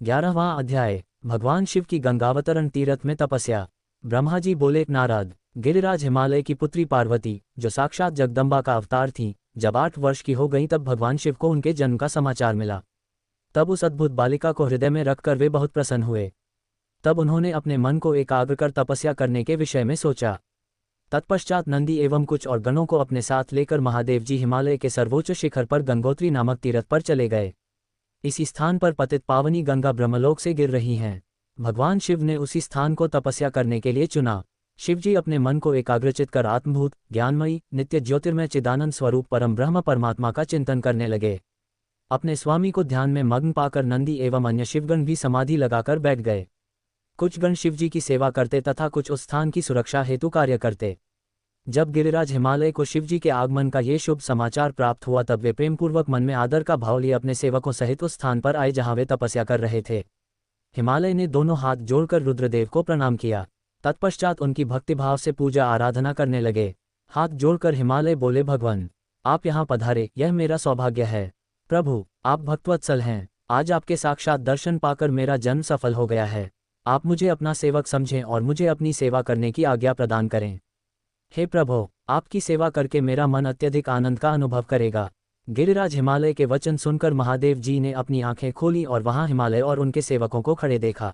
11वां अध्याय। भगवान शिव की गंगावतरण तीर्थ में तपस्या। ब्रह्मा जी बोले, नारद, गिरिराज हिमालय की पुत्री पार्वती, जो साक्षात जगदम्बा का अवतार थी, जब 8 वर्ष की हो गई तब भगवान शिव को उनके जन्म का समाचार मिला। तब उस अद्भुत बालिका को हृदय में रखकर वे बहुत प्रसन्न हुए। तब उन्होंने अपने मन को एकाग्र कर तपस्या करने के विषय में सोचा। तत्पश्चात नंदी एवं कुछ और गणों को अपने साथ लेकर महादेव जी हिमालय के सर्वोच्च शिखर पर गंगोत्री नामक तीर्थ पर चले गए। इसी स्थान पर पतित पावनी गंगा ब्रह्मलोक से गिर रही हैं। भगवान शिव ने उसी स्थान को तपस्या करने के लिए चुना। शिवजी अपने मन को एकाग्रचित कर आत्मभूत, ज्ञानमयी, नित्य ज्योतिर्मय चिदानंद स्वरूप परम ब्रह्म परमात्मा का चिंतन करने लगे। अपने स्वामी को ध्यान में मग्न पाकर नंदी एवं अन्य शिवगण भी समाधि लगाकर बैठ गए। कुछ गण शिवजी की सेवा करते तथा कुछ उस स्थान की सुरक्षा हेतु कार्य करते। जब गिरिराज हिमालय को शिवजी के आगमन का ये शुभ समाचार प्राप्त हुआ तब वे प्रेमपूर्वक मन में आदर का भाव लिए अपने सेवकों सहित उस स्थान पर आए जहाँ वे तपस्या कर रहे थे। हिमालय ने दोनों हाथ जोड़कर रुद्रदेव को प्रणाम किया। तत्पश्चात उनकी भक्तिभाव से पूजा आराधना करने लगे। हाथ जोड़कर हिमालय बोले, भगवान, आप यहाँ पधारे, यह मेरा सौभाग्य है। प्रभु, आप भक्तवत्सल हैं। आज आपके साक्षात दर्शन पाकर मेरा जन्म सफल हो गया है। आप मुझे अपना सेवक समझें और मुझे अपनी सेवा करने की आज्ञा प्रदान करें। हे प्रभु, आपकी सेवा करके मेरा मन अत्यधिक आनंद का अनुभव करेगा। गिरिराज हिमालय के वचन सुनकर महादेव जी ने अपनी आंखें खोली और वहां हिमालय और उनके सेवकों को खड़े देखा।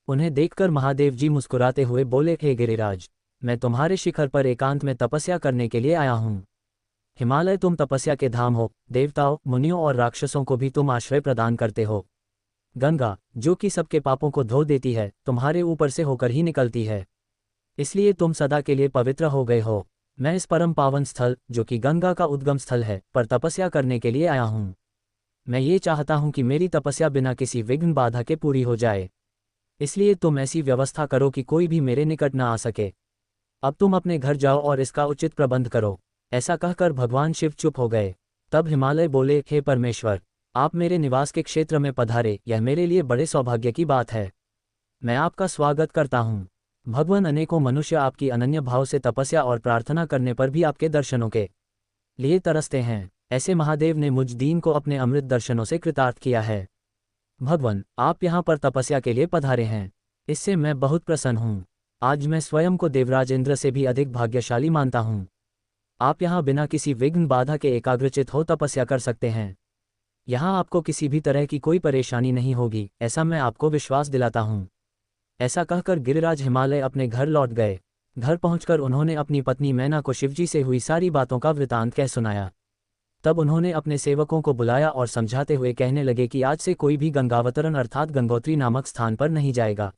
उन्हें देखकर महादेव जी मुस्कुराते हुए बोले, हे गिरिराज, मैं तुम्हारे शिखर पर एकांत में तपस्या करने के लिए आया हूँ। हिमालय, तुम तपस्या के धाम हो। देवताओं, मुनियों और राक्षसों को भी तुम आश्रय प्रदान करते हो। गंगा, जो कि सबके पापों को धो देती है, तुम्हारे ऊपर से होकर ही निकलती है, इसलिए तुम सदा के लिए पवित्र हो गए हो। मैं इस परम पावन स्थल, जो कि गंगा का उद्गम स्थल है, पर तपस्या करने के लिए आया हूँ। मैं ये चाहता हूँ कि मेरी तपस्या बिना किसी विघ्न बाधा के पूरी हो जाए, इसलिए तुम ऐसी व्यवस्था करो कि कोई भी मेरे निकट न आ सके। अब तुम अपने घर जाओ और इसका उचित प्रबंध करो। ऐसा कहकर भगवान शिव चुप हो गए। तब हिमालय बोले, हे परमेश्वर, आप मेरे निवास के क्षेत्र में पधारे, यह मेरे लिए बड़े सौभाग्य की बात है। मैं आपका स्वागत करता हूँ। भगवान, अनेकों मनुष्य आपकी अनन्य भाव से तपस्या और प्रार्थना करने पर भी आपके दर्शनों के लिए तरसते हैं। ऐसे महादेव ने मुझ दीन को अपने अमृत दर्शनों से कृतार्थ किया है। भगवान, आप यहाँ पर तपस्या के लिए पधारे हैं, इससे मैं बहुत प्रसन्न हूँ। आज मैं स्वयं को देवराज इंद्र से भी अधिक भाग्यशाली मानता हूँ। आप यहाँ बिना किसी विघ्न बाधा के एकाग्रचित हो तपस्या कर सकते हैं। यहाँ आपको किसी भी तरह की कोई परेशानी नहीं होगी, ऐसा मैं आपको विश्वास दिलाता हूँ। ऐसा कहकर गिरिराज हिमालय अपने घर लौट गए। घर पहुंचकर उन्होंने अपनी पत्नी मैना को शिवजी से हुई सारी बातों का वृतांत कह सुनाया। तब उन्होंने अपने सेवकों को बुलाया और समझाते हुए कहने लगे कि आज से कोई भी गंगावतरण अर्थात गंगोत्री नामक स्थान पर नहीं जाएगा।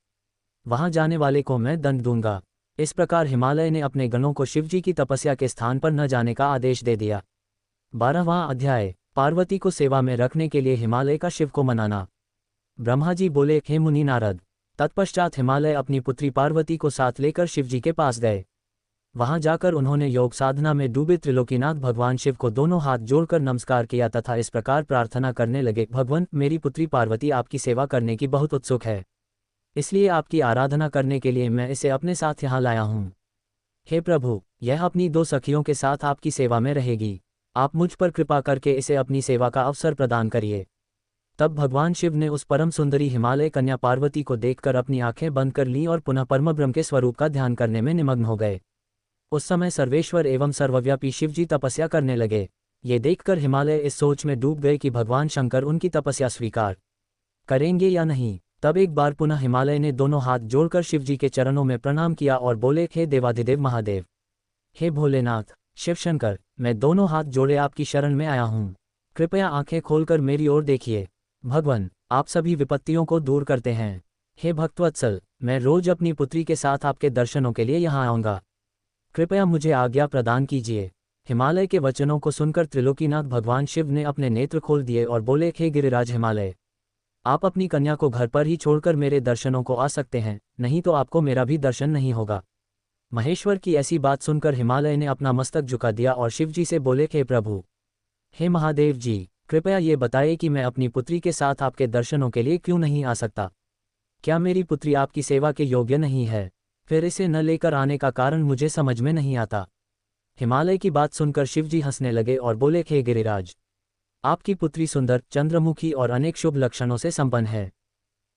वहां जाने वाले को मैं दंड दूंगा। इस प्रकार हिमालय ने अपने गणों को शिवजी की तपस्या के स्थान पर न जाने का आदेश दे दिया। 12वां अध्याय। पार्वती को सेवा में रखने के लिए हिमालय का शिव को मनाना। ब्रह्मा जी बोले, हे मुनि नारद। तत्पश्चात हिमालय अपनी पुत्री पार्वती को साथ लेकर शिवजी के पास गए। वहां जाकर उन्होंने योग साधना में डूबे त्रिलोकीनाथ भगवान शिव को दोनों हाथ जोड़कर नमस्कार किया तथा इस प्रकार प्रार्थना करने लगे, भगवान, मेरी पुत्री पार्वती आपकी सेवा करने की बहुत उत्सुक है, इसलिए आपकी आराधना करने के लिए मैं इसे अपने साथ यहाँ लाया हूँ। हे प्रभु, यह अपनी 2 सखियों के साथ आपकी सेवा में रहेगी। आप मुझ पर कृपा करके इसे अपनी सेवा का अवसर प्रदान करिए। तब भगवान शिव ने उस परम सुंदरी हिमालय कन्या पार्वती को देखकर अपनी आंखें बंद कर लीं और पुनः परमब्रह्म के स्वरूप का ध्यान करने में निमग्न हो गए। उस समय सर्वेश्वर एवं सर्वव्यापी शिवजी तपस्या करने लगे। ये देखकर हिमालय इस सोच में डूब गए कि भगवान शंकर उनकी तपस्या स्वीकार करेंगे या नहीं। तब एक बार पुनः हिमालय ने दोनों हाथ जोड़कर शिवजी के चरणों में प्रणाम किया और बोले, हे देवाधिदेव महादेव, हे भोलेनाथ, शिवशंकर, मैं दोनों हाथ जोड़े आपकी शरण में आया हूँ। कृपया आंखें खोलकर मेरी ओर देखिए। भगवान, आप सभी विपत्तियों को दूर करते हैं। हे भक्तवत्सल, मैं रोज अपनी पुत्री के साथ आपके दर्शनों के लिए यहाँ आऊँगा। कृपया मुझे आज्ञा प्रदान कीजिए। हिमालय के वचनों को सुनकर त्रिलोकीनाथ भगवान शिव ने अपने नेत्र खोल दिए और बोले, हे गिरिराज हिमालय, आप अपनी कन्या को घर पर ही छोड़कर मेरे दर्शनों को आ सकते हैं, नहीं तो आपको मेरा भी दर्शन नहीं होगा। महेश्वर की ऐसी बात सुनकर हिमालय ने अपना मस्तक झुका दिया और शिवजी से बोले, हे प्रभु, हे महादेव जी, कृपया ये बताइए कि मैं अपनी पुत्री के साथ आपके दर्शनों के लिए क्यों नहीं आ सकता। क्या मेरी पुत्री आपकी सेवा के योग्य नहीं है? फिर इसे न लेकर आने का कारण मुझे समझ में नहीं आता। हिमालय की बात सुनकर शिवजी हंसने लगे और बोले, हे गिरिराज, आपकी पुत्री सुंदर, चंद्रमुखी और अनेक शुभ लक्षणों से संपन्न है।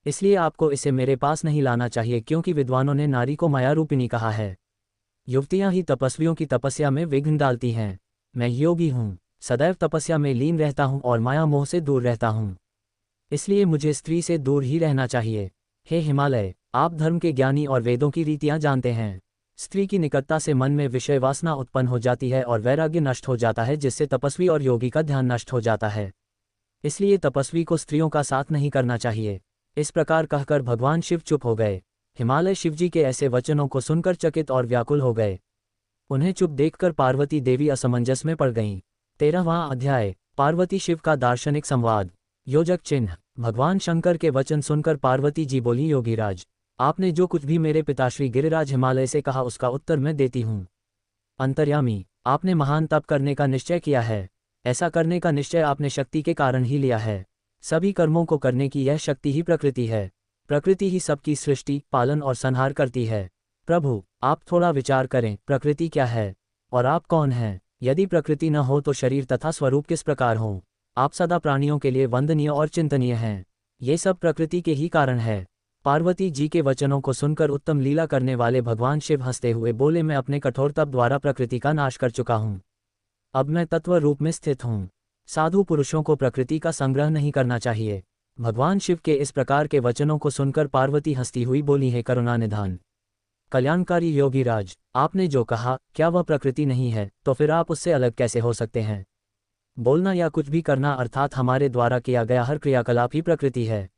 इसलिए आपको इसे मेरे पास नहीं लाना चाहिए, क्योंकि विद्वानों ने नारी को मायारूपिणी कहा है। युवतियां ही तपस्वियों की तपस्या में विघ्न डालती हैं। मैं योगी हूँ, सदैव तपस्या में लीन रहता हूँ और माया मोह से दूर रहता हूँ, इसलिए मुझे स्त्री से दूर ही रहना चाहिए। हे हिमालय, आप धर्म के ज्ञानी और वेदों की रीतियां जानते हैं। स्त्री की निकटता से मन में विषय वासना उत्पन्न हो जाती है और वैराग्य नष्ट हो जाता है, जिससे तपस्वी और योगी का ध्यान नष्ट हो जाता है। इसलिए तपस्वी को स्त्रियों का साथ नहीं करना चाहिए। इस प्रकार कहकर भगवान शिव चुप हो गए। हिमालय शिवजी के ऐसे वचनों को सुनकर चकित और व्याकुल हो गए। उन्हें चुप देखकर पार्वती देवी असमंजस में पड़ गईं। 13वां अध्याय, पार्वती शिव का दार्शनिक संवाद। योजक चिन्ह। भगवान शंकर के वचन सुनकर पार्वती जी बोली, योगीराज, आपने जो कुछ भी मेरे पिताश्री गिरिराज हिमालय से कहा उसका उत्तर मैं देती हूँ। अंतर्यामी, आपने महान तप करने का निश्चय किया है। ऐसा करने का निश्चय आपने शक्ति के कारण ही लिया है। सभी कर्मों को करने की यह शक्ति ही प्रकृति है। प्रकृति ही सबकी सृष्टि, पालन और संहार करती है। प्रभु, आप थोड़ा विचार करें, प्रकृति क्या है और आप कौन हैं? यदि प्रकृति न हो तो शरीर तथा स्वरूप किस प्रकार हो? आप सदा प्राणियों के लिए वंदनीय और चिंतनीय हैं। ये सब प्रकृति के ही कारण है। पार्वती जी के वचनों को सुनकर उत्तम लीला करने वाले भगवान शिव हंसते हुए बोले, मैं अपने कठोर तप द्वारा प्रकृति का नाश कर चुका हूँ। अब मैं तत्व रूप में स्थित हूँ। साधु पुरुषों को प्रकृति का संग्रह नहीं करना चाहिए। भगवान शिव के इस प्रकार के वचनों को सुनकर पार्वती हंसती हुई बोली, है करुणा निधान, कल्याणकारी योगीराज, आपने जो कहा क्या वह प्रकृति नहीं है? तो फिर आप उससे अलग कैसे हो सकते हैं? बोलना या कुछ भी करना अर्थात हमारे द्वारा किया गया हर क्रियाकलाप ही प्रकृति है।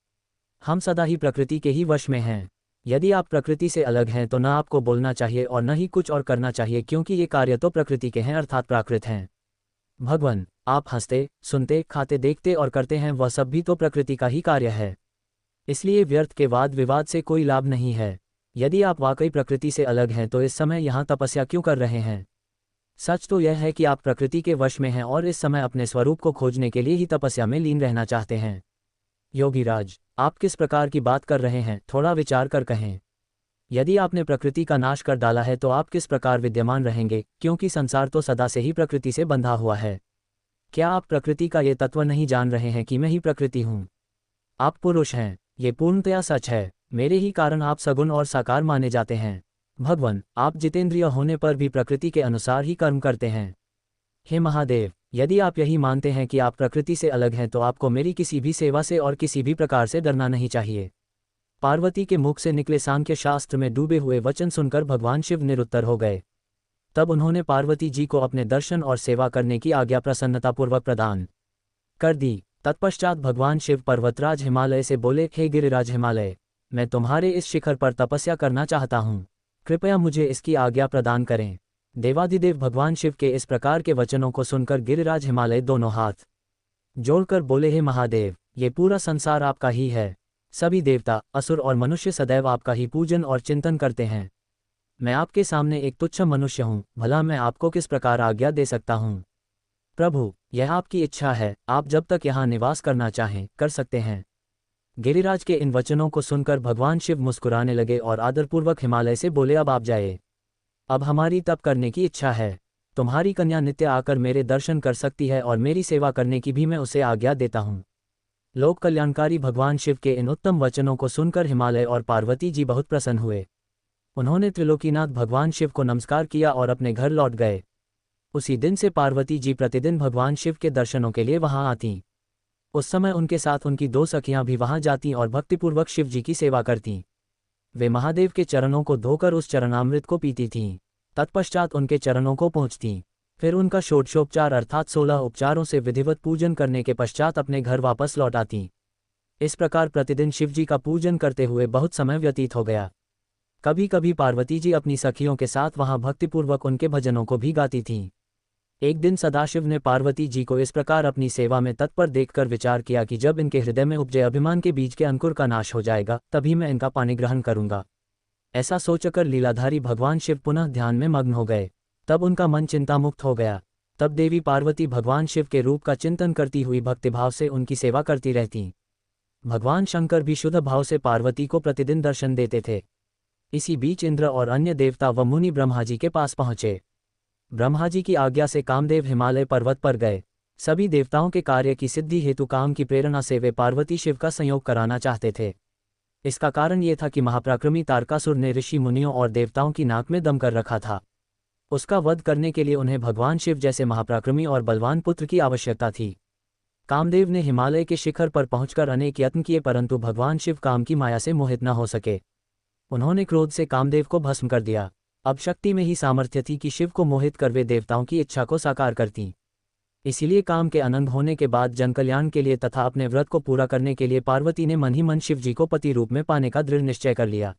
हम सदा ही प्रकृति के ही वश में हैं। यदि आप प्रकृति से अलग हैं तो न आपको बोलना चाहिए और न ही कुछ और करना चाहिए, क्योंकि ये कार्य तो प्रकृति के हैं अर्थात प्राकृत हैं। भगवान, आप हंसते, सुनते, खाते, देखते और करते हैं, वह सब भी तो प्रकृति का ही कार्य है। इसलिए व्यर्थ के वाद विवाद से कोई लाभ नहीं है। यदि आप वाकई प्रकृति से अलग हैं तो इस समय यहाँ तपस्या क्यों कर रहे हैं? सच तो यह है कि आप प्रकृति के वश में हैं और इस समय अपने स्वरूप को खोजने के लिए ही तपस्या में लीन रहना चाहते हैं। योगीराज, आप किस प्रकार की बात कर रहे हैं? थोड़ा विचार कर कहें। यदि आपने प्रकृति का नाश कर डाला है तो आप किस प्रकार विद्यमान रहेंगे, क्योंकि संसार तो सदा से ही प्रकृति से बंधा हुआ है। क्या आप प्रकृति का ये तत्व नहीं जान रहे हैं कि मैं ही प्रकृति हूँ? आप पुरुष हैं, ये पूर्णतया सच है। मेरे ही कारण आप सगुण और साकार माने जाते हैं। भगवान, आप जितेंद्रिय होने पर भी प्रकृति के अनुसार ही कर्म करते हैं। हे महादेव, यदि आप यही मानते हैं कि आप प्रकृति से अलग हैं तो आपको मेरी किसी भी सेवा से और किसी भी प्रकार से डरना नहीं चाहिए। पार्वती के मुख से निकले सांख्य शास्त्र में डूबे हुए वचन सुनकर भगवान शिव निरुत्तर हो गए। तब उन्होंने पार्वती जी को अपने दर्शन और सेवा करने की आज्ञा प्रसन्नतापूर्वक प्रदान कर दी। तत्पश्चात भगवान शिव पर्वतराज हिमालय से बोले, हे गिरिराज हिमालय, मैं तुम्हारे इस शिखर पर तपस्या करना चाहता हूँ, कृपया मुझे इसकी आज्ञा प्रदान करें। देवाधिदेव भगवान शिव के इस प्रकार के वचनों को सुनकर गिरिराज हिमालय दोनों हाथ जोड़कर बोले, हे महादेव, ये पूरा संसार आपका ही है। सभी देवता, असुर और मनुष्य सदैव आपका ही पूजन और चिंतन करते हैं। मैं आपके सामने एक तुच्छ मनुष्य हूँ, भला मैं आपको किस प्रकार आज्ञा दे सकता हूँ? प्रभु, यह आपकी इच्छा है, आप जब तक यहाँ निवास करना चाहें कर सकते हैं। गिरिराज के इन वचनों को सुनकर भगवान शिव मुस्कुराने लगे और आदरपूर्वक हिमालय से बोले, अब आप जाइए। अब हमारी तप करने की इच्छा है। तुम्हारी कन्या नित्य आकर मेरे दर्शन कर सकती है और मेरी सेवा करने की भी मैं उसे आज्ञा देता हूँ। लोक कल्याणकारी भगवान शिव के इन उत्तम वचनों को सुनकर हिमालय और पार्वती जी बहुत प्रसन्न हुए। उन्होंने त्रिलोकीनाथ भगवान शिव को नमस्कार किया और अपने घर लौट गए। उसी दिन से पार्वती जी प्रतिदिन भगवान शिव के दर्शनों के लिए वहां आतीं। उस समय उनके साथ उनकी 2 सखियां भी वहां जातीं और भक्तिपूर्वक शिव जी की सेवा करतीं। वे महादेव के चरणों को धोकर उस चरणामृत को पीती थीं। तत्पश्चात उनके चरणों को पहुँचतीं। फिर उनका षोडशोपचार अर्थात 16 उपचारों से विधिवत पूजन करने के पश्चात अपने घर वापस लौट आतीं। इस प्रकार प्रतिदिन शिवजी का पूजन करते हुए बहुत समय व्यतीत हो गया। कभी कभी पार्वती जी अपनी सखियों के साथ वहां भक्तिपूर्वक उनके भजनों को भी गाती थीं। एक दिन सदाशिव ने पार्वती जी को इस प्रकार अपनी सेवा में तत्पर देखकर विचार किया कि जब इनके हृदय में उपजे अभिमान के बीज के अंकुर का नाश हो जाएगा तभी मैं इनका पानी ग्रहण करूंगा। ऐसा सोचकर लीलाधारी भगवान शिव पुनः ध्यान में मग्न हो गए। तब उनका मन चिंता मुक्त हो गया। तब देवी पार्वती भगवान शिव के रूप का चिंतन करती हुई भक्तिभाव से उनकी सेवा करती रहतीं। भगवान शंकर भी शुद्ध भाव से पार्वती को प्रतिदिन दर्शन देते थे। इसी बीच इंद्र और अन्य देवता व मुनि ब्रह्मा जी के पास पहुंचे। ब्रह्मा जी की आज्ञा से कामदेव हिमालय पर्वत पर गए। सभी देवताओं के कार्य की सिद्धि हेतु काम की प्रेरणा से वे पार्वती शिव का संयोग कराना चाहते थे। इसका कारण ये था कि महापराक्रमी तारकासुर ने ऋषि मुनियों और देवताओं की नाक में दम कर रखा था। उसका वध करने के लिए उन्हें भगवान शिव जैसे महापराक्रमी और बलवान पुत्र की आवश्यकता थी। कामदेव ने हिमालय के शिखर पर पहुंचकर अनेक यत्न किए, परंतु भगवान शिव काम की माया से मोहित न हो सके। उन्होंने क्रोध से कामदेव को भस्म कर दिया। अब शक्ति में ही सामर्थ्य थी कि शिव को मोहित कर वे देवताओं की इच्छा को साकार करती। इसीलिए काम के अनंत होने के बाद जनकल्याण के लिए तथा अपने व्रत को पूरा करने के लिए पार्वती ने मन ही मन शिव जी को पति रूप में पाने का दृढ़ निश्चय कर लिया।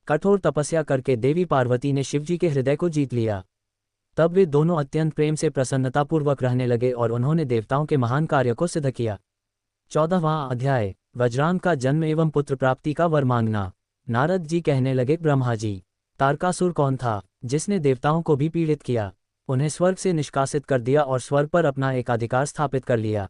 कठोर तपस्या करके देवी पार्वती ने शिवजी के हृदय को जीत लिया। तब वे दोनों अत्यंत प्रेम से प्रसन्नतापूर्वक रहने लगे और उन्होंने देवताओं के महान कार्य को सिद्ध किया। 14वां अध्याय, वज्रांग का जन्म एवं पुत्र प्राप्ति का वर मांगना। नारद जी कहने लगे, ब्रह्मा जी, तारकासुर कौन था जिसने देवताओं को भी पीड़ित किया, उन्हें स्वर्ग से निष्कासित कर दिया और स्वर्ग पर अपना एकाधिकार स्थापित कर लिया?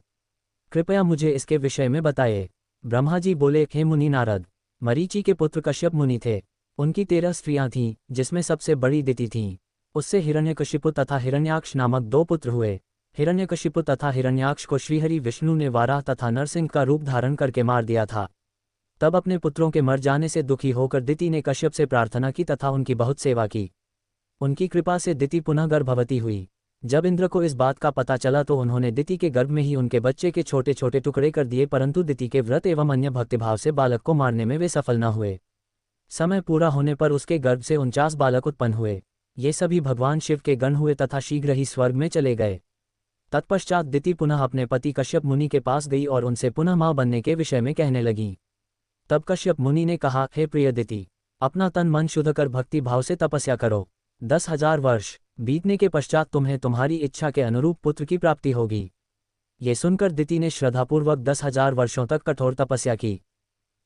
कृपया मुझे इसके विषय में बताइए। ब्रह्मा जी बोले, हे मुनि नारद, मरीचि के पुत्र कश्यप मुनि थे। उनकी 13 स्त्रियां थीं, जिसमें सबसे बड़ी दिति थीं। उससे हिरण्यकशिपु तथा हिरण्याक्ष नामक 2 पुत्र हुए। हिरण्यकशिपु तथा हिरण्याक्ष को श्रीहरि विष्णु ने वाराह तथा नरसिंह का रूप धारण करके मार दिया था। तब अपने पुत्रों के मर जाने से दुखी होकर दिति ने कश्यप से प्रार्थना की तथा उनकी बहुत सेवा की। उनकी कृपा से दिति पुनः गर्भवती हुई। जब इंद्र को इस बात का पता चला तो उन्होंने दिति के गर्भ में ही उनके बच्चे के छोटे छोटे टुकड़े कर दिए, परंतु दिति के व्रत एवं अन्य भक्तिभाव से बालक को मारने में वे सफल न हुए। समय पूरा होने पर उसके गर्भ से 49 बालक उत्पन्न हुए। ये सभी भगवान शिव के गण हुए तथा शीघ्र ही स्वर्ग में चले गए। तत्पश्चात दिति पुनः अपने पति कश्यप मुनि के पास गई और उनसे पुनः मां बनने के विषय में कहने लगी। तब कश्यप मुनि ने कहा, हे प्रिय दिति, अपना तन मन शुद्ध कर भक्ति भाव से तपस्या करो। 10,000 वर्ष बीतने के पश्चात तुम्हें तुम्हारी इच्छा के अनुरूप पुत्र की प्राप्ति होगी। ये सुनकर दिति ने श्रद्धापूर्वक 10,000 वर्षों तक कठोर तपस्या की।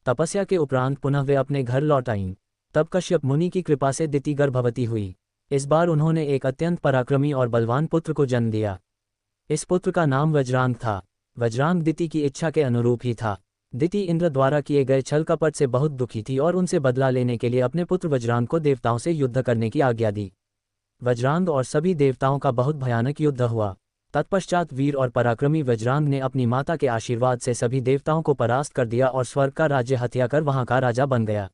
तपस्या के उपरांत पुनः वे अपने घर लौट आईं। तब कश्यप मुनि की कृपा से दिति गर्भवती हुई। इस बार उन्होंने एक अत्यंत पराक्रमी और बलवान पुत्र को जन्म दिया। इस पुत्र का नाम वज्रांग था। वज्रांग दिति की इच्छा के अनुरूप ही था। दिति इंद्र द्वारा किए गए छल कपट से बहुत दुखी थी और उनसे बदला लेने के लिए अपने पुत्र वज्रांग को देवताओं से युद्ध करने की आज्ञा दी। वज्रांग और सभी देवताओं का बहुत भयानक युद्ध हुआ। तत्पश्चात वीर और पराक्रमी वज्रांग ने अपनी माता के आशीर्वाद से सभी देवताओं को परास्त कर दिया और स्वर्ग का राज्य हत्या कर वहां का राजा बन गया।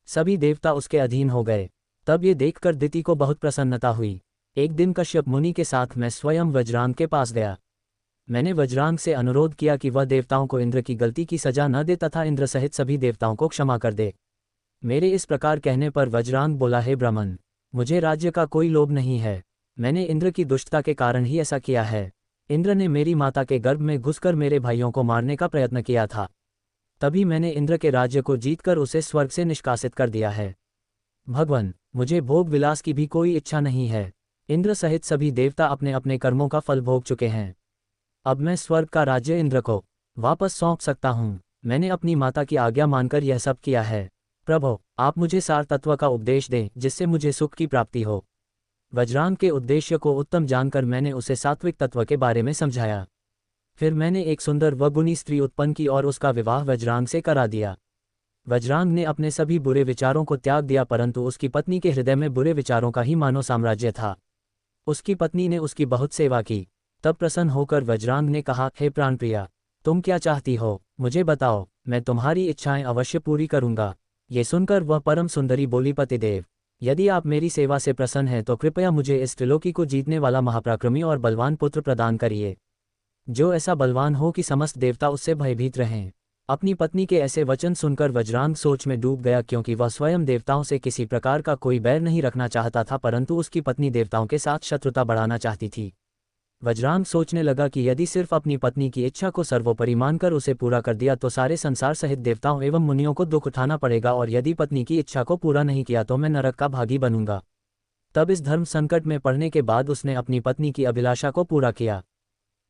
सभी देवता उसके अधीन हो गए। तब ये देखकर दिति को बहुत प्रसन्नता हुई। एक दिन कश्यप मुनि के साथ मैं स्वयं वज्रांग के पास गया। मैंने वज्रांग से अनुरोध किया कि वह देवताओं को इंद्र की गलती की सजा न दे तथा इंद्र सहित सभी देवताओं को क्षमा कर दे। मेरे इस प्रकार कहने पर वज्रांग बोला, हे ब्राह्मण, मुझे राज्य का कोई लोभ नहीं है। मैंने इंद्र की दुष्टता के कारण ही ऐसा किया है। इंद्र ने मेरी माता के गर्भ में घुसकर मेरे भाइयों को मारने का प्रयत्न किया था। तभी मैंने इंद्र के राज्य को जीतकर उसे स्वर्ग से निष्कासित कर दिया है। भगवान, मुझे भोग विलास की भी कोई इच्छा नहीं है। इंद्र सहित सभी देवता अपने अपने कर्मों का फल भोग चुके हैं। अब मैं स्वर्ग का राज्य इंद्र को वापस सौंप सकता हूँ। मैंने अपनी माता की आज्ञा मानकर यह सब किया है। प्रभु, आप मुझे सार तत्व का उपदेश दें जिससे मुझे सुख की प्राप्ति हो। वज्रांग के उद्देश्य को उत्तम जानकर मैंने उसे सात्विक तत्व के बारे में समझाया। फिर मैंने एक सुंदर व गुणी स्त्री उत्पन्न की और उसका विवाह वज्रांग से करा दिया। वज्रांग ने अपने सभी बुरे विचारों को त्याग दिया, परंतु उसकी पत्नी के हृदय में बुरे विचारों का ही मानो साम्राज्य था। उसकी पत्नी ने उसकी बहुत सेवा की। तब प्रसन्न होकर वज्रांग ने कहा, हे प्राणप्रिया, तुम क्या चाहती हो, मुझे बताओ, मैं तुम्हारी इच्छाएं अवश्य पूरी करूंगा। ये सुनकर वह परम सुंदरी बोली, पतिदेव, यदि आप मेरी सेवा से प्रसन्न हैं तो कृपया मुझे इस त्रिलोकी को जीतने वाला महापराक्रमी और बलवान पुत्र प्रदान करिए, जो ऐसा बलवान हो कि समस्त देवता उससे भयभीत रहें। अपनी पत्नी के ऐसे वचन सुनकर वज्रांग सोच में डूब गया, क्योंकि वह स्वयं देवताओं से किसी प्रकार का कोई बैर नहीं रखना चाहता था, परंतु उसकी पत्नी देवताओं के साथ शत्रुता बढ़ाना चाहती थी। वज्रांग सोचने लगा कि यदि सिर्फ अपनी पत्नी की इच्छा को सर्वोपरि मानकर उसे पूरा कर दिया तो सारे संसार सहित देवताओं एवं मुनियों को दुख उठाना पड़ेगा, और यदि पत्नी की इच्छा को पूरा नहीं किया तो मैं नरक का भागी बनूंगा। तब इस धर्म संकट में पड़ने के बाद उसने अपनी पत्नी की अभिलाषा को पूरा किया।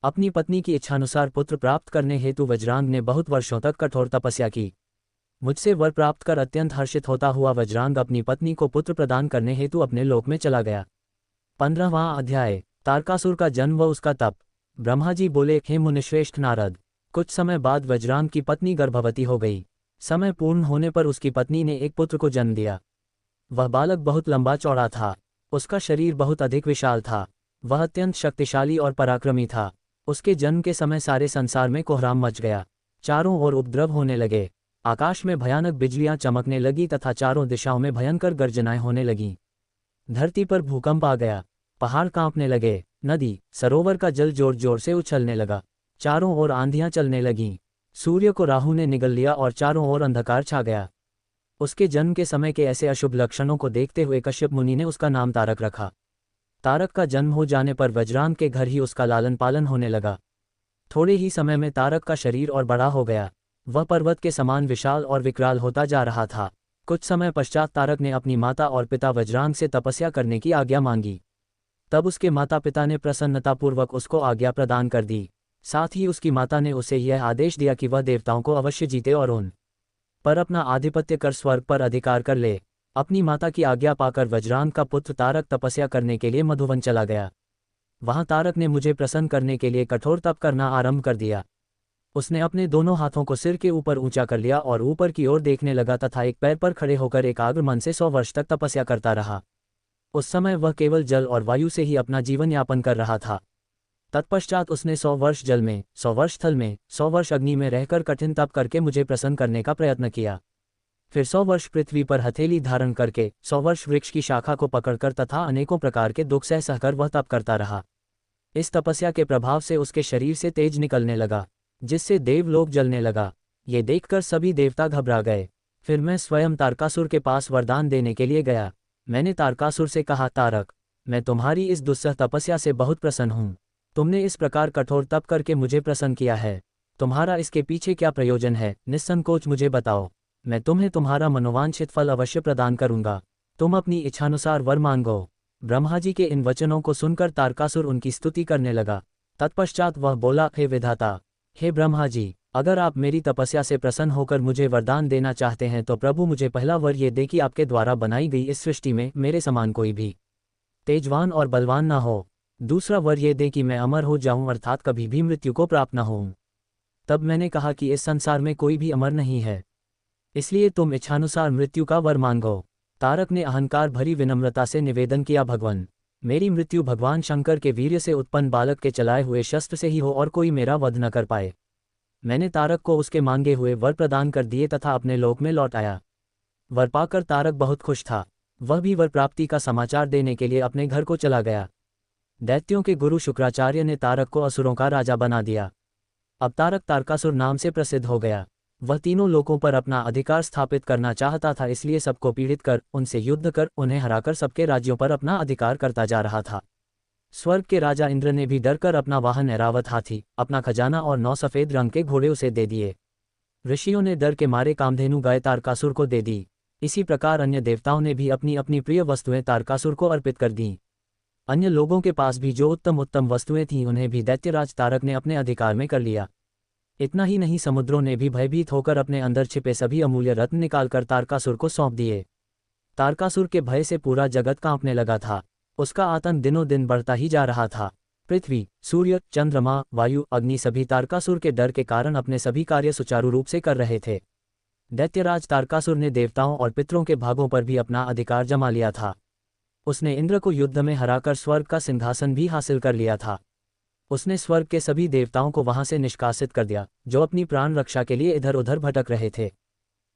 अपनी पत्नी की इच्छानुसार पुत्र प्राप्त करने हेतु वज्रांग ने बहुत वर्षों तक कठोर तपस्या की। मुझसे वर प्राप्त कर अत्यंत हर्षित होता हुआ वज्रांग अपनी पत्नी को पुत्र प्रदान करने हेतु अपने लोक में चला गया। 15वां अध्याय, तारकासुर का जन्म व उसका तप। ब्रह्मा जी बोले, हे मुनिश्रेष्ठ नारद, कुछ समय बाद वज्रांग की पत्नी गर्भवती हो गई। समय पूर्ण होने पर उसकी पत्नी ने एक पुत्र को जन्म दिया। वह बालक बहुत लंबा चौड़ा था। उसका शरीर बहुत अधिक विशाल था। वह अत्यंत शक्तिशाली और पराक्रमी था। उसके जन्म के समय सारे संसार में कोहराम मच गया। चारों ओर उपद्रव होने लगे। आकाश में भयानक बिजलियां चमकने लगी तथा चारों दिशाओं में भयंकर गर्जनाएं होने लगीं। धरती पर भूकंप आ गया, पहाड़ कांपने लगे, नदी, सरोवर का जल जोर जोर से उछलने लगा, चारों ओर आंधियां चलने लगीं। सूर्य को राहु ने निगल लिया और चारों ओर अंधकार छा गया। उसके जन्म के समय के ऐसे अशुभ लक्षणों को देखते हुए कश्यप मुनि ने उसका नाम तारक रखा। तारक का जन्म हो जाने पर वज्रांग के घर ही उसका लालन पालन होने लगा। थोड़े ही समय में तारक का शरीर और बड़ा हो गया, वह पर्वत के समान विशाल और विकराल होता जा रहा था। कुछ समय पश्चात तारक ने अपनी माता और पिता वज्रांग से तपस्या करने की आज्ञा मांगी। तब उसके माता पिता ने प्रसन्नतापूर्वक उसको आज्ञा प्रदान कर दी। साथ ही उसकी माता ने उसे यह आदेश दिया कि वह देवताओं को अवश्य जीते और उन पर अपना आधिपत्य कर स्वर्ग पर अधिकार कर ले। अपनी माता की आज्ञा पाकर वज्रांग का पुत्र तारक तपस्या करने के लिए मधुवन चला गया। वहां तारक ने मुझे प्रसन्न करने के लिए कठोर तप करना आरंभ कर दिया। उसने अपने दोनों हाथों को सिर के ऊपर ऊंचा कर लिया और ऊपर की ओर देखने लगा तथा एक पैर पर खड़े होकर एकाग्र मन से 100 वर्ष तक तपस्या करता रहा। उस समय वह केवल जल और वायु से ही अपना जीवन यापन कर रहा था। तत्पश्चात उसने 100 वर्ष जल में, 100 वर्ष थल में, 100 वर्ष अग्नि में रहकर कठिन तप करके मुझे प्रसन्न करने का प्रयत्न किया। फिर 100 वर्ष पृथ्वी पर हथेली धारण करके, 100 वर्ष वृक्ष की शाखा को पकड़कर तथा अनेकों प्रकार के दुख सह सहकर वह तप करता रहा। इस तपस्या के प्रभाव से उसके शरीर से तेज निकलने लगा, जिससे देवलोक जलने लगा। ये देखकर सभी देवता घबरा गए। फिर मैं स्वयं तारकासुर के पास वरदान देने के लिए गया। मैंने तारकासुर से कहा, तारक, मैं तुम्हारी इस दुस्सह तपस्या से बहुत प्रसन्न हूँ। तुमने इस प्रकार कठोर तप करके मुझे प्रसन्न किया है। तुम्हारा इसके पीछे क्या प्रयोजन है, निस्संकोच मुझे बताओ। मैं तुम्हें तुम्हारा मनोवांछित फल अवश्य प्रदान करूंगा। तुम अपनी इच्छानुसार वर मांगो। ब्रह्मा जी के इन वचनों को सुनकर तारकासुर उनकी स्तुति करने लगा। तत्पश्चात वह बोला, हे विधाता, हे ब्रह्मा जी, अगर आप मेरी तपस्या से प्रसन्न होकर मुझे वरदान देना चाहते हैं तो प्रभु मुझे पहला वर ये दे कि आपके द्वारा बनाई गई इस सृष्टि में मेरे समान कोई भी तेजवान और बलवान ना हो। दूसरा वर ये दे कि मैं अमर हो जाऊं, अर्थात कभी भी मृत्यु को प्राप्त न होऊं। तब मैंने कहा कि इस संसार में कोई भी अमर नहीं है, इसलिए तुम इच्छानुसार मृत्यु का वर मांगो। तारक ने अहंकार भरी विनम्रता से निवेदन किया, भगवान, मेरी मृत्यु भगवान शंकर के वीर्य से उत्पन्न बालक के चलाए हुए शस्त्र से ही हो और कोई मेरा वध न कर पाए। मैंने तारक को उसके मांगे हुए वर प्रदान कर दिए तथा अपने लोक में लौट आया। वर पाकर तारक बहुत खुश था। वह भी वर प्राप्ति का समाचार देने के लिए अपने घर को चला गया। दैत्यों के गुरु शुक्राचार्य ने तारक को असुरों का राजा बना दिया। अब तारक तारकासुर नाम से प्रसिद्ध हो गया। वह तीनों लोकों पर अपना अधिकार स्थापित करना चाहता था, इसलिए सबको पीड़ित कर, उनसे युद्ध कर, उन्हें हराकर सबके राज्यों पर अपना अधिकार करता जा रहा था। स्वर्ग के राजा इंद्र ने भी डरकर अपना वाहन ऐरावत हाथी, अपना खजाना और 9 सफेद रंग के घोड़े उसे दे दिए। ऋषियों ने डर के मारे कामधेनु गाय तारकासुर को दे दी। इसी प्रकार अन्य देवताओं ने भी अपनी अपनी प्रिय वस्तुएं तारकासुर को अर्पित कर दीं। अन्य लोगों के पास भी जो उत्तम उत्तम वस्तुएं थीं उन्हें भी दैत्यराज तारक ने अपने अधिकार में कर लिया। इतना ही नहीं, समुद्रों ने भी भयभीत होकर अपने अंदर छिपे सभी अमूल्य रत्न निकालकर तारकासुर को सौंप दिए। तारकासुर के भय से पूरा जगत कांपने लगा था। उसका आतंक दिनों दिन बढ़ता ही जा रहा था। पृथ्वी, सूर्य, चंद्रमा, वायु, अग्नि सभी तारकासुर के डर के कारण अपने सभी कार्य सुचारू रूप से कर रहे थे। दैत्यराज तारकासुर ने देवताओं और पितरों के भागों पर भी अपना अधिकार जमा लिया था। उसने इंद्र को युद्ध में हराकर स्वर्ग का सिंहासन भी हासिल कर लिया था। उसने स्वर्ग के सभी देवताओं को वहां से निष्कासित कर दिया, जो अपनी प्राण रक्षा के लिए इधर उधर भटक रहे थे।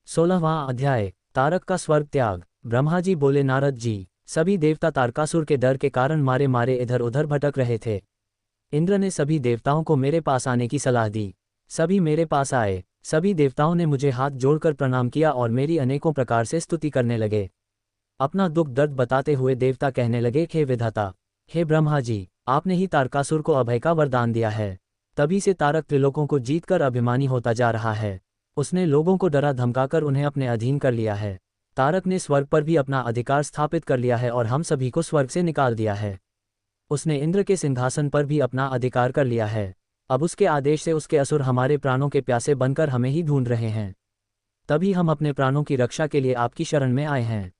16वां अध्याय, तारक का स्वर्ग त्याग। ब्रह्मा जी बोले, नारद जी, सभी देवता तारकासुर के डर के कारण मारे मारे इधर उधर भटक रहे थे। इंद्र ने सभी देवताओं को मेरे पास आने की सलाह दी। सभी मेरे पास आए। सभी देवताओं ने मुझे हाथ जोड़कर प्रणाम किया और मेरी अनेकों प्रकार से स्तुति करने लगे। अपना दुख दर्द बताते हुए देवता कहने लगे, हे विधाता, हे ब्रह्मा जी, आपने ही तारकासुर को अभय का वरदान दिया है। तभी से तारक त्रिलोकों को जीतकर अभिमानी होता जा रहा है। उसने लोगों को डरा धमकाकर उन्हें अपने अधीन कर लिया है। तारक ने स्वर्ग पर भी अपना अधिकार स्थापित कर लिया है और हम सभी को स्वर्ग से निकाल दिया है। उसने इंद्र के सिंहासन पर भी अपना अधिकार कर लिया है। अब उसके आदेश से उसके असुर हमारे प्राणों के प्यासे बनकर हमें ही ढूंढ रहे हैं। तभी हम अपने प्राणों की रक्षा के लिए आपकी शरण में आए हैं।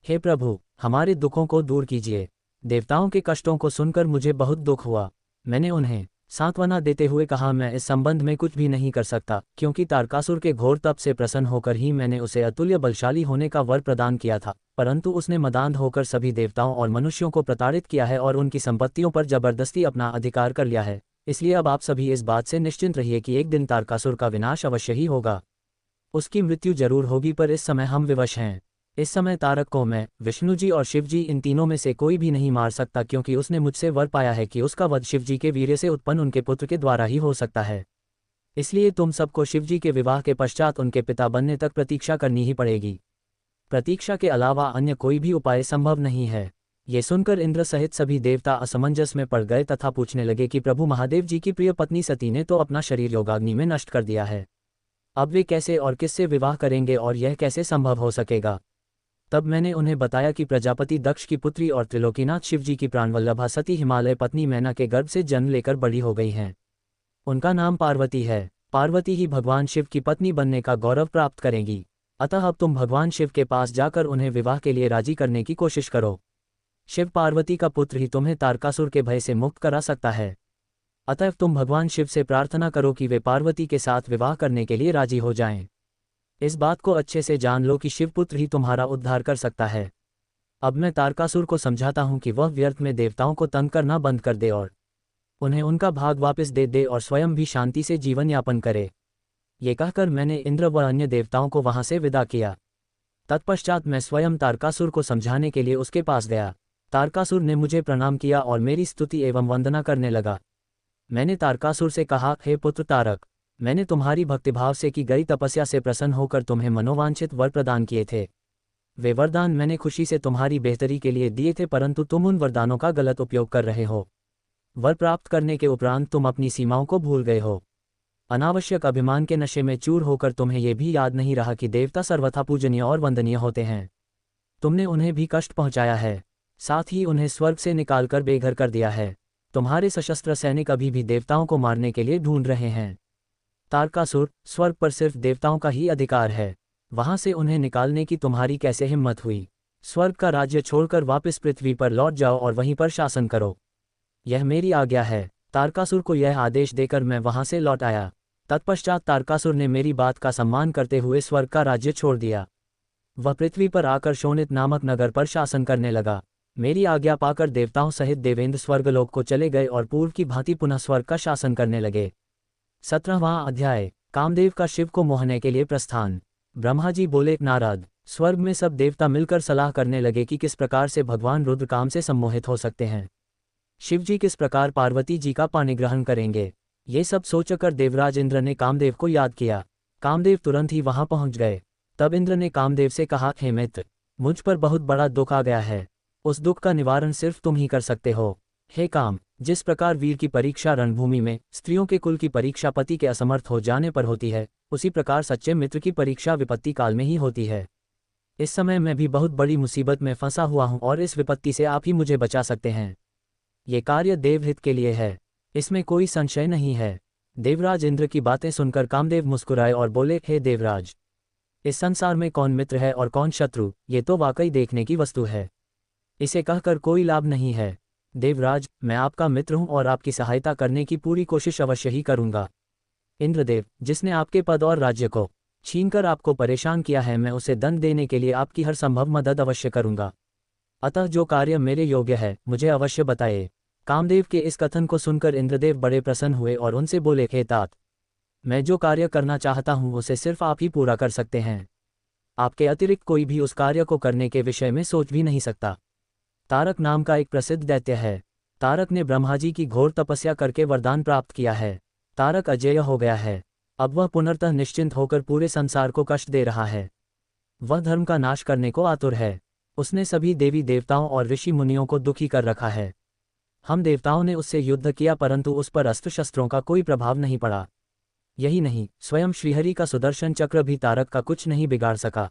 हे प्रभु, हमारे दुखों को दूर कीजिए। देवताओं के कष्टों को सुनकर मुझे बहुत दुख हुआ। मैंने उन्हें सांत्वना देते हुए कहा, मैं इस संबंध में कुछ भी नहीं कर सकता, क्योंकि तारकासुर के घोर तप से प्रसन्न होकर ही मैंने उसे अतुल्य बलशाली होने का वर प्रदान किया था, परंतु उसने मदान्ध होकर सभी देवताओं और मनुष्यों को प्रताड़ित किया है और उनकी संपत्तियों पर जबरदस्ती अपना अधिकार कर लिया है। इसलिए अब आप सभी इस बात से निश्चिंत रहिए कि एक दिन तारकासुर का विनाश अवश्य ही होगा। उसकी मृत्यु जरूर होगी, पर इस समय हम विवश हैं। इस समय तारक को मैं, विष्णु जी और शिव जी, इन तीनों में से कोई भी नहीं मार सकता, क्योंकि उसने मुझसे वर पाया है कि उसका वध शिव जी के वीर्य से उत्पन्न उनके पुत्र के द्वारा ही हो सकता है। इसलिए तुम सबको शिव जी के विवाह के पश्चात उनके पिता बनने तक प्रतीक्षा करनी ही पड़ेगी। प्रतीक्षा के अलावा अन्य कोई भी उपाय संभव नहीं है। ये सुनकर इंद्र सहित सभी देवता असमंजस में पड़ गए तथा पूछने लगे कि प्रभु महादेव जी की प्रिय पत्नी सती ने तो अपना शरीर योगाग्नि में नष्ट कर दिया है, अब वे कैसे और किससे विवाह करेंगे और यह कैसे संभव हो सकेगा। तब मैंने उन्हें बताया कि प्रजापति दक्ष की पुत्री और त्रिलोकीनाथ शिवजी की प्राणवल्लभा सती हिमालय पत्नी मैना के गर्भ से जन्म लेकर बड़ी हो गई हैं। उनका नाम पार्वती है। पार्वती ही भगवान शिव की पत्नी बनने का गौरव प्राप्त करेंगी। अतः अब तुम भगवान शिव के पास जाकर उन्हें विवाह के लिए राजी करने की कोशिश करो। शिव पार्वती का पुत्र ही तुम्हें तारकासुर के भय से मुक्त करा सकता है। अतः तुम भगवान शिव से प्रार्थना करो कि वे पार्वती के साथ विवाह करने के लिए राजी हो जाएं। इस बात को अच्छे से जान लो कि शिवपुत्र ही तुम्हारा उद्धार कर सकता है। अब मैं तारकासुर को समझाता हूं कि वह व्यर्थ में देवताओं को तंग करना बंद कर दे और उन्हें उनका भाग वापस दे दे और स्वयं भी शांति से जीवन यापन करे। ये कहकर मैंने इंद्र व अन्य देवताओं को वहां से विदा किया। तत्पश्चात मैं स्वयं तारकासुर को समझाने के लिए उसके पास गया। तारकासुर ने मुझे प्रणाम किया और मेरी स्तुति एवं वंदना करने लगा। मैंने तारकासुर से कहा, हे पुत्र तारक, मैंने तुम्हारी भक्तिभाव से की गई तपस्या से प्रसन्न होकर तुम्हें मनोवांछित वर प्रदान किए थे। वे वरदान मैंने खुशी से तुम्हारी बेहतरी के लिए दिए थे, परंतु तुम उन वरदानों का गलत उपयोग कर रहे हो। वर प्राप्त करने के उपरांत तुम अपनी सीमाओं को भूल गए हो। अनावश्यक अभिमान के नशे में चूर होकर तुम्हें यह भी याद नहीं रहा कि देवता सर्वथा पूजनीय और वंदनीय होते हैं। तुमने उन्हें भी कष्ट पहुंचाया है, साथ ही उन्हें स्वर्ग से निकालकर बेघर कर दिया है। तुम्हारे सशस्त्र सैनिक अभी भी देवताओं को मारने के लिए ढूंढ रहे हैं। तारकासुर, स्वर्ग पर सिर्फ देवताओं का ही अधिकार है, वहां से उन्हें निकालने की तुम्हारी कैसे हिम्मत हुई। स्वर्ग का राज्य छोड़कर वापस पृथ्वी पर लौट जाओ और वहीं पर शासन करो, यह मेरी आज्ञा है। तारकासुर को यह आदेश देकर मैं वहां से लौट आया। तत्पश्चात तारकासुर ने मेरी बात का सम्मान करते हुए स्वर्ग का राज्य छोड़ दिया। वह पृथ्वी पर आकर शोणित नामक नगर पर शासन करने लगा। मेरी आज्ञा पाकर देवताओं सहित देवेंद्र स्वर्गलोक को चले गए और पूर्व की भांति पुनः स्वर्ग का शासन करने लगे। 17वां अध्याय। कामदेव का शिव को मोहने के लिए प्रस्थान। ब्रह्मा जी बोले, नारद, स्वर्ग में सब देवता मिलकर सलाह करने लगे कि किस प्रकार से भगवान रुद्र काम से सम्मोहित हो सकते हैं। शिव जी किस प्रकार पार्वती जी का पाणिग्रहण करेंगे। ये सब सोचकर देवराज इंद्र ने कामदेव को याद किया। कामदेव तुरंत ही वहां पहुंच गए। तब इंद्र ने कामदेव से कहा, हे मित्र, मुझ पर बहुत बड़ा दुख आ गया है। उस दुख का निवारण सिर्फ तुम ही कर सकते हो। हे काम, जिस प्रकार वीर की परीक्षा रणभूमि में, स्त्रियों के कुल की परीक्षा पति के असमर्थ हो जाने पर होती है, उसी प्रकार सच्चे मित्र की परीक्षा विपत्ति काल में ही होती है। इस समय मैं भी बहुत बड़ी मुसीबत में फंसा हुआ हूं और इस विपत्ति से आप ही मुझे बचा सकते हैं। ये कार्य देवहित के लिए है, इसमें कोई संशय नहीं है। देवराज इंद्र की बातें सुनकर कामदेव मुस्कुराए और बोले, हे देवराज, इस संसार में कौन मित्र है और कौन शत्रु, ये तो वाकई देखने की वस्तु है। इसे कहकर कोई लाभ नहीं है। देवराज, मैं आपका मित्र हूं और आपकी सहायता करने की पूरी कोशिश अवश्य ही करूंगा। इंद्रदेव, जिसने आपके पद और राज्य को छीनकर आपको परेशान किया है, मैं उसे दंड देने के लिए आपकी हर संभव मदद अवश्य करूंगा। अतः जो कार्य मेरे योग्य है, मुझे अवश्य बताइए। कामदेव के इस कथन को सुनकर इंद्रदेव बड़े प्रसन्न हुए और उनसे बोले, हे तात, मैं जो कार्य करना चाहता हूं उसे सिर्फ आप ही पूरा कर सकते हैं। आपके अतिरिक्त कोई भी उस कार्य को करने के विषय में सोच भी नहीं सकता। तारक नाम का एक प्रसिद्ध दैत्य है। तारक ने ब्रह्मा जी की घोर तपस्या करके वरदान प्राप्त किया है। तारक अजेय हो गया है। अब वह पुनर्तः निश्चिंत होकर पूरे संसार को कष्ट दे रहा है। वह धर्म का नाश करने को आतुर है। उसने सभी देवी देवताओं और ऋषि मुनियों को दुखी कर रखा है। हम देवताओं ने उससे युद्ध किया, परंतु उस पर अस्त्र शस्त्रों का कोई प्रभाव नहीं पड़ा। यही नहीं, स्वयं श्रीहरि का सुदर्शन चक्र भी तारक का कुछ नहीं बिगाड़ सका।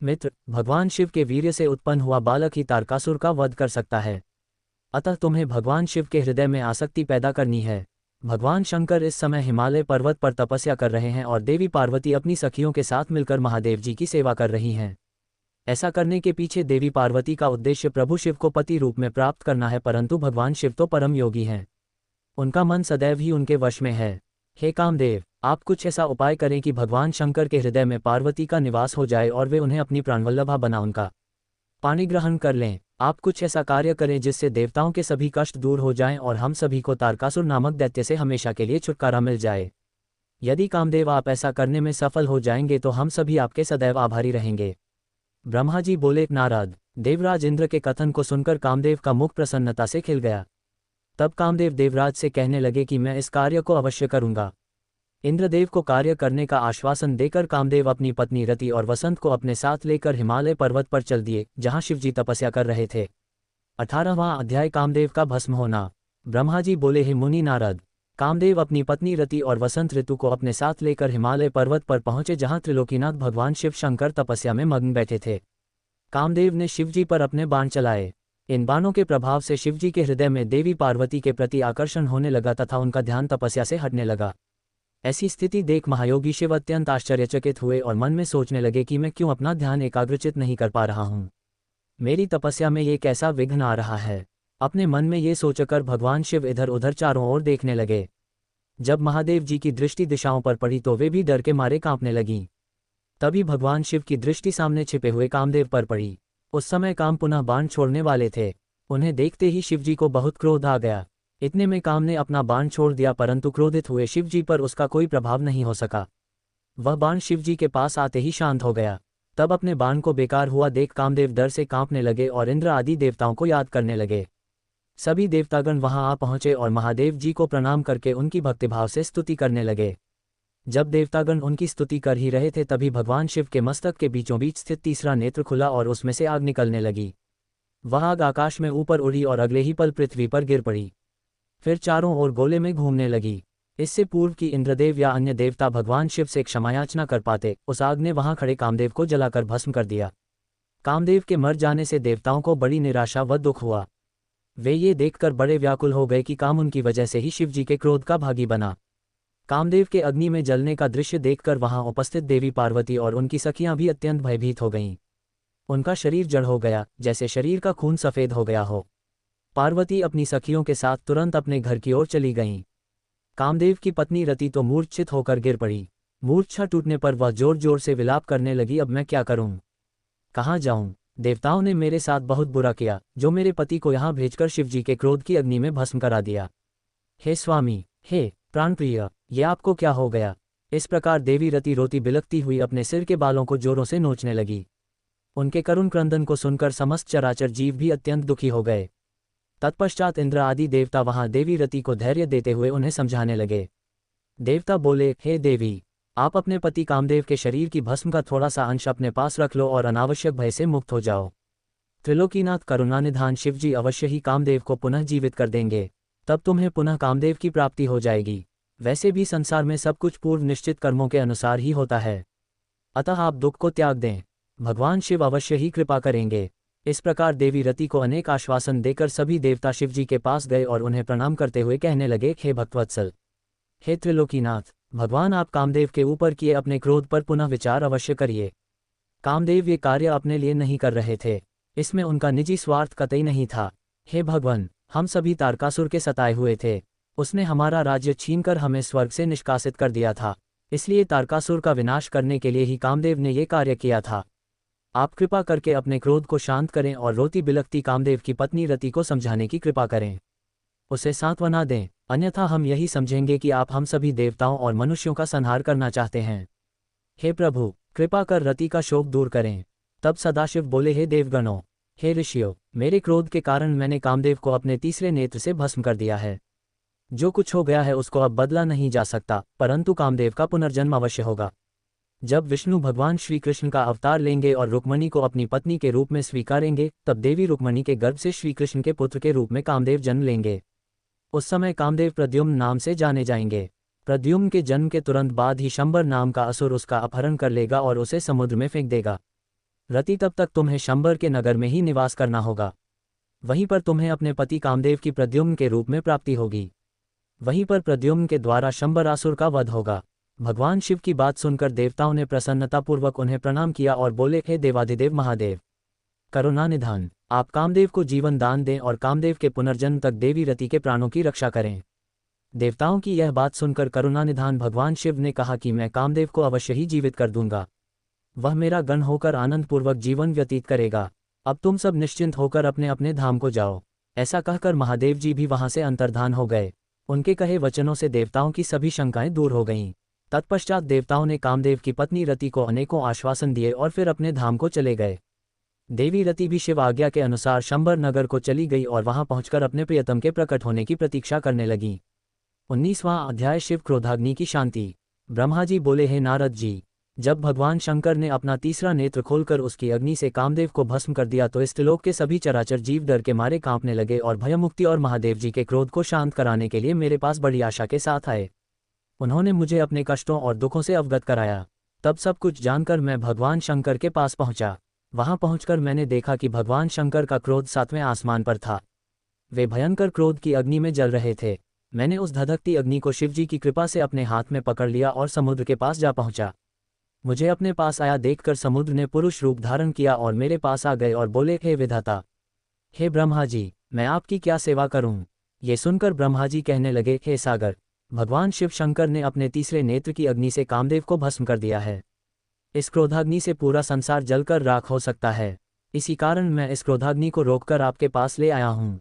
मित्र, भगवान शिव के वीर्य से उत्पन्न हुआ बालक ही तारकासुर का वध कर सकता है। अतः तुम्हें भगवान शिव के हृदय में आसक्ति पैदा करनी है। भगवान शंकर इस समय हिमालय पर्वत पर तपस्या कर रहे हैं और देवी पार्वती अपनी सखियों के साथ मिलकर महादेव जी की सेवा कर रही हैं। ऐसा करने के पीछे देवी पार्वती का उद्देश्य प्रभु शिव को पति रूप में प्राप्त करना है, परंतु भगवान शिव तो परम योगी हैं। उनका मन सदैव ही उनके वश में है। हे कामदेव, आप कुछ ऐसा उपाय करें कि भगवान शंकर के हृदय में पार्वती का निवास हो जाए और वे उन्हें अपनी प्राणवल्लभा बना उनका पाणिग्रहण कर लें। आप कुछ ऐसा कार्य करें जिससे देवताओं के सभी कष्ट दूर हो जाएं और हम सभी को तारकासुर नामक दैत्य से हमेशा के लिए छुटकारा मिल जाए। यदि कामदेव आप ऐसा करने में सफल हो जाएंगे तो हम सभी आपके सदैव आभारी रहेंगे। ब्रह्मा जी बोले, नारद। देवराज इंद्र के कथन को सुनकर कामदेव का मुख प्रसन्नता से खिल गया। तब कामदेव देवराज से कहने लगे कि मैं इस कार्य को अवश्य करूंगा। इंद्रदेव को कार्य करने का आश्वासन देकर कामदेव अपनी पत्नी रति और वसंत को अपने साथ लेकर हिमालय पर्वत पर चल दिए, जहां शिवजी तपस्या कर रहे थे। 18वां अध्याय, कामदेव का भस्म होना। ब्रह्मा जी बोले, हे मुनि नारद। कामदेव अपनी पत्नी रति और वसंत ऋतु को अपने साथ लेकर हिमालय पर्वत पर पहुंचे, जहां त्रिलोकीनाथ भगवान शिव शंकर तपस्या में मग्न बैठे थे। कामदेव ने शिवजी पर अपने बाण चलाए। इन बाणों के प्रभाव से शिवजी के हृदय में देवी पार्वती के प्रति आकर्षण होने लगा तथा उनका ध्यान तपस्या से हटने लगा। ऐसी स्थिति देख महायोगी शिव अत्यंत आश्चर्यचकित हुए और मन में सोचने लगे कि मैं क्यों अपना ध्यान एकाग्रचित नहीं कर पा रहा हूँ। मेरी तपस्या में ये कैसा विघ्न आ रहा है। अपने मन में ये सोचकर भगवान शिव इधर उधर चारों ओर देखने लगे। जब महादेव जी की दृष्टि दिशाओं पर पड़ी तो वे भी डर के मारे कांपने लगीं। तभी भगवान शिव की दृष्टि सामने छिपे हुए कामदेव पर पड़ी। उस समय काम पुनः बाण छोड़ने वाले थे। उन्हें देखते ही शिवजी को बहुत क्रोध आ गया। इतने में काम ने अपना बाण छोड़ दिया, परंतु क्रोधित हुए शिवजी पर उसका कोई प्रभाव नहीं हो सका। वह बाण शिवजी के पास आते ही शांत हो गया। तब अपने बाण को बेकार हुआ देख कामदेव डर से कांपने लगे और इंद्र आदि देवताओं को याद करने लगे। सभी देवतागण वहां आ पहुंचे और महादेव जी को प्रणाम करके उनकी भक्तिभाव से स्तुति करने लगे। जब देवतागण उनकी स्तुति कर ही रहे थे तभी भगवान शिव के मस्तक के बीचों बीच स्थित तीसरा नेत्र खुला और उसमें से आग निकलने लगी। वह आग आकाश में ऊपर उड़ी और अगले ही पल पृथ्वी पर गिर पड़ी। फिर चारों ओर गोले में घूमने लगी। इससे पूर्व कि इंद्रदेव या अन्य देवता भगवान शिव से क्षमायाचना कर पाते, उस आग ने वहां खड़े कामदेव को जलाकर भस्म कर दिया। कामदेव के मर जाने से देवताओं को बड़ी निराशा व दुख हुआ। वे ये देखकर बड़े व्याकुल हो गए कि काम उनकी वजह से ही शिवजी के क्रोध का भागी बना। कामदेव के अग्नि में जलने का दृश्य देखकर वहां उपस्थित देवी पार्वती और उनकी सखियां भी अत्यंत भयभीत हो गईं। उनका शरीर जड़ हो गया, जैसे शरीर का खून सफेद हो गया हो। पार्वती अपनी सखियों के साथ तुरंत अपने घर की ओर चली गईं। कामदेव की पत्नी रति तो मूर्छित होकर गिर पड़ी। मूर्छा टूटने पर वह जोर जोर से विलाप करने लगी, अब मैं क्या करूं, कहाँ जाऊं। देवताओं ने मेरे साथ बहुत बुरा किया, जो मेरे पति को यहाँ भेजकर शिवजी के क्रोध की अग्नि में भस्म करा दिया। हे स्वामी, हे प्राणप्रिय, ये आपको क्या हो गया। इस प्रकार देवी रति रोती बिलखती हुई अपने सिर के बालों को जोरों से नोचने लगी। उनके करुण क्रंदन को सुनकर समस्त चराचर जीव भी अत्यंत दुखी हो गए। तत्पश्चात इंद्र आदि देवता वहां देवी रति को धैर्य देते हुए उन्हें समझाने लगे। देवता बोले, हे देवी, आप अपने पति कामदेव के शरीर की भस्म का थोड़ा सा अंश अपने पास रख लो और अनावश्यक भय से मुक्त हो जाओ। त्रिलोकीनाथ करुणानिधान शिवजी अवश्य ही कामदेव को पुनः जीवित कर देंगे, तब तुम्हें पुनः कामदेव की प्राप्ति हो जाएगी। वैसे भी संसार में सब कुछ पूर्व निश्चित कर्मों के अनुसार ही होता है, अतः आप दुख को त्याग दें, भगवान शिव अवश्य ही कृपा करेंगे। इस प्रकार देवी रति को अनेक आश्वासन देकर सभी देवता शिवजी के पास गए और उन्हें प्रणाम करते हुए कहने लगे, हे भक्तवत्सल, हे त्रिलोकीनाथ, भगवान आप कामदेव के ऊपर किए अपने क्रोध पर पुनः विचार अवश्य करिए। कामदेव ये कार्य अपने लिए नहीं कर रहे थे, इसमें उनका निजी स्वार्थ कतई नहीं था। हे भगवान, हम सभी तारकासुर के सताए हुए थे। उसने हमारा राज्य छीनकर हमें स्वर्ग से निष्कासित कर दिया था, इसलिए तारकासुर का विनाश करने के लिए ही कामदेव ने ये कार्य किया था। आप कृपा करके अपने क्रोध को शांत करें और रोती बिलखती कामदेव की पत्नी रति को समझाने की कृपा करें, उसे सांत्वना दें, अन्यथा हम यही समझेंगे कि आप हम सभी देवताओं और मनुष्यों का संहार करना चाहते हैं। हे प्रभु, कृपा कर रति का शोक दूर करें। तब सदाशिव बोले, हे देवगणों, हे ऋषियों, मेरे क्रोध के कारण मैंने कामदेव को अपने तीसरे नेत्र से भस्म कर दिया है। जो कुछ हो गया है उसको अब बदला नहीं जा सकता, परंतु कामदेव का पुनर्जन्म अवश्य होगा। जब विष्णु भगवान श्री कृष्ण का अवतार लेंगे और रुक्मणी को अपनी पत्नी के रूप में स्वीकारेंगे, तब देवी रुक्मणी के गर्भ से श्री कृष्ण के पुत्र के रूप में कामदेव जन्म लेंगे। उस समय कामदेव प्रद्युम्न नाम से जाने जाएंगे। प्रद्युम्न के जन्म के तुरंत बाद ही शंबर नाम का असुर उसका अपहरण कर लेगा और उसे समुद्र में फेंक देगा। रति, तब तक तुम्हें शंबर के नगर में ही निवास करना होगा। वहीं पर तुम्हें अपने पति कामदेव की प्रद्युम्न के रूप में प्राप्ति होगी। वहीं पर प्रद्युम्न के द्वारा शंबरासुर का वध होगा। भगवान शिव की बात सुनकर देवताओं ने प्रसन्नतापूर्वक उन्हें प्रणाम किया और बोले, हे देवाधिदेव महादेव, करुणानिधान, आप कामदेव को जीवन दान दें और कामदेव के पुनर्जन्म तक देवी रति के प्राणों की रक्षा करें। देवताओं की यह बात सुनकर करुणानिधान भगवान शिव ने कहा कि मैं कामदेव को अवश्य ही जीवित कर दूंगा। वह मेरा गण होकर आनंदपूर्वक जीवन व्यतीत करेगा। अब तुम सब निश्चिंत होकर अपने अपने धाम को जाओ। ऐसा कहकर महादेव जी भी वहां से अंतर्धान हो गए। उनके कहे वचनों से देवताओं की सभी शंकाएं दूर हो गईं। तत्पश्चात देवताओं ने कामदेव की पत्नी रति को अनेकों आश्वासन दिए और फिर अपने धाम को चले गए। देवी रति भी शिव आज्ञा के अनुसार शंबर नगर को चली गई और वहां पहुंचकर अपने प्रियतम के प्रकट होने की प्रतीक्षा करने लगी। 19वां अध्याय शिव क्रोधाग्नि की शांति। ब्रह्मा जी बोले, हे नारद जी, जब भगवान शंकर ने अपना तीसरा नेत्र खोलकर उसकी अग्नि से कामदेव को भस्म कर दिया तो इस त्रिलोक के सभी चराचर जीव डर के मारे कांपने लगे और भयमुक्ति और महादेव जी के क्रोध को शांत कराने के लिए मेरे पास बड़ी आशा के साथ आए। उन्होंने मुझे अपने कष्टों और दुखों से अवगत कराया। तब सब कुछ जानकर मैं भगवान शंकर के पास पहुंचा। वहां पहुंचकर मैंने देखा कि भगवान शंकर का क्रोध 7वें आसमान पर था। वे भयंकर क्रोध की अग्नि में जल रहे थे। मैंने उस धधकती अग्नि को शिवजी की कृपा से अपने हाथ में पकड़ लिया और समुद्र के पास जा पहुंचा। मुझे अपने पास आया देखकर समुद्र ने पुरुष रूप धारण किया और मेरे पास आ गए और बोले, हे विधाता, हे ब्रह्मा जी, मैं आपकी क्या सेवा करूं? ये सुनकर ब्रह्मा जी कहने लगे, हे सागर, भगवान शिव शंकर ने अपने तीसरे नेत्र की अग्नि से कामदेव को भस्म कर दिया है। इस क्रोधाग्नि से पूरा संसार जलकर राख हो सकता है। इसी कारण मैं इस क्रोधाग्नि को रोककर आपके पास ले आया हूं।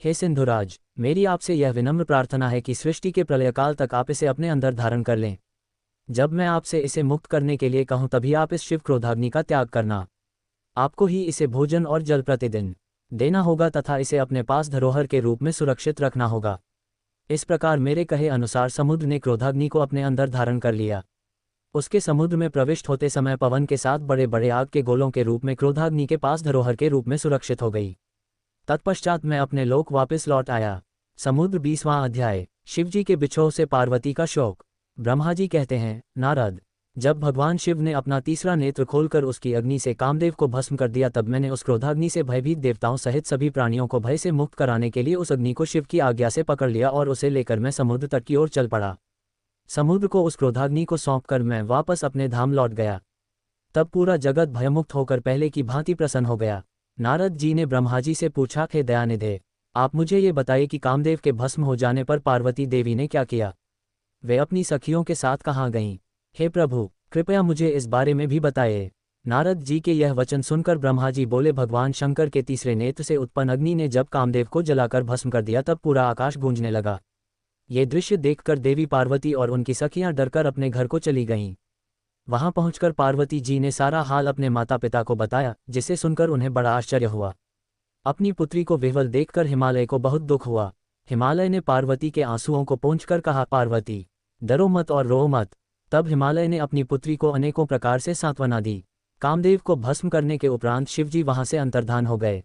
हे सिंधुराज, मेरी आपसे यह विनम्र प्रार्थना है कि सृष्टि के प्रलयकाल तक आप इसे अपने अंदर धारण कर लें। जब मैं आपसे इसे मुक्त करने के लिए कहूं तभी आप इस शिव क्रोधाग्नि का त्याग करना। आपको ही इसे भोजन और जल प्रतिदिन देना होगा तथा इसे अपने पास धरोहर के रूप में सुरक्षित रखना होगा। इस प्रकार मेरे कहे अनुसार समुद्र ने क्रोधाग्नि को अपने अंदर धारण कर लिया। उसके समुद्र में प्रविष्ट होते समय पवन के साथ बड़े बड़े आग के गोलों के रूप में क्रोधाग्नि के पास धरोहर के रूप में सुरक्षित हो गई। तत्पश्चात मैं अपने लोक वापस लौट आया। समुद्र 20वां अध्याय। शिवजी के बिछोह से पार्वती का शोक। ब्रह्मा जी कहते हैं, नारद, जब भगवान शिव ने अपना तीसरा नेत्र खोलकर उसकी अग्नि से कामदेव को भस्म कर दिया तब मैंने उस क्रोधाग्नि से भयभीत देवताओं सहित सभी प्राणियों को भय से मुक्त कराने के लिए उस अग्नि को शिव की आज्ञा से पकड़ लिया और उसे लेकर मैं समुद्र तट की ओर चल पड़ा। समुद्र को उस क्रोधाग्नि को सौंपकर मैं वापस अपने धाम लौट गया। तब पूरा जगत भयमुक्त होकर पहले की भांति प्रसन्न हो गया। नारद जी ने ब्रह्मा जी से पूछा, हे दयानिधे, आप मुझे ये बताइए कि कामदेव के भस्म हो जाने पर पार्वती देवी ने क्या किया? वे अपनी सखियों के साथ कहाँ गईं? हे प्रभु, कृपया मुझे इस बारे में भी बताइए। नारद जी के यह वचन सुनकर ब्रह्मा जी बोले, भगवान शंकर के तीसरे नेत्र से उत्पन्न अग्नि ने जब कामदेव को जलाकर भस्म कर दिया तब पूरा आकाश गूंजने लगा। ये दृश्य देखकर देवी पार्वती और उनकी सखियां डरकर अपने घर को चली गईं। वहां पहुंचकर पार्वती जी ने सारा हाल अपने माता पिता को बताया, जिसे सुनकर उन्हें बड़ा आश्चर्य हुआ। अपनी पुत्री को विह्वल देखकर हिमालय को बहुत दुख हुआ। हिमालय ने पार्वती के आंसुओं को पोंछकर कहा, पार्वती, डरो मत और रो मत। तब हिमालय ने अपनी पुत्री को अनेकों प्रकार से सांत्वना दी। कामदेव को भस्म करने के उपरांत शिवजी वहां से अंतर्धान हो गए।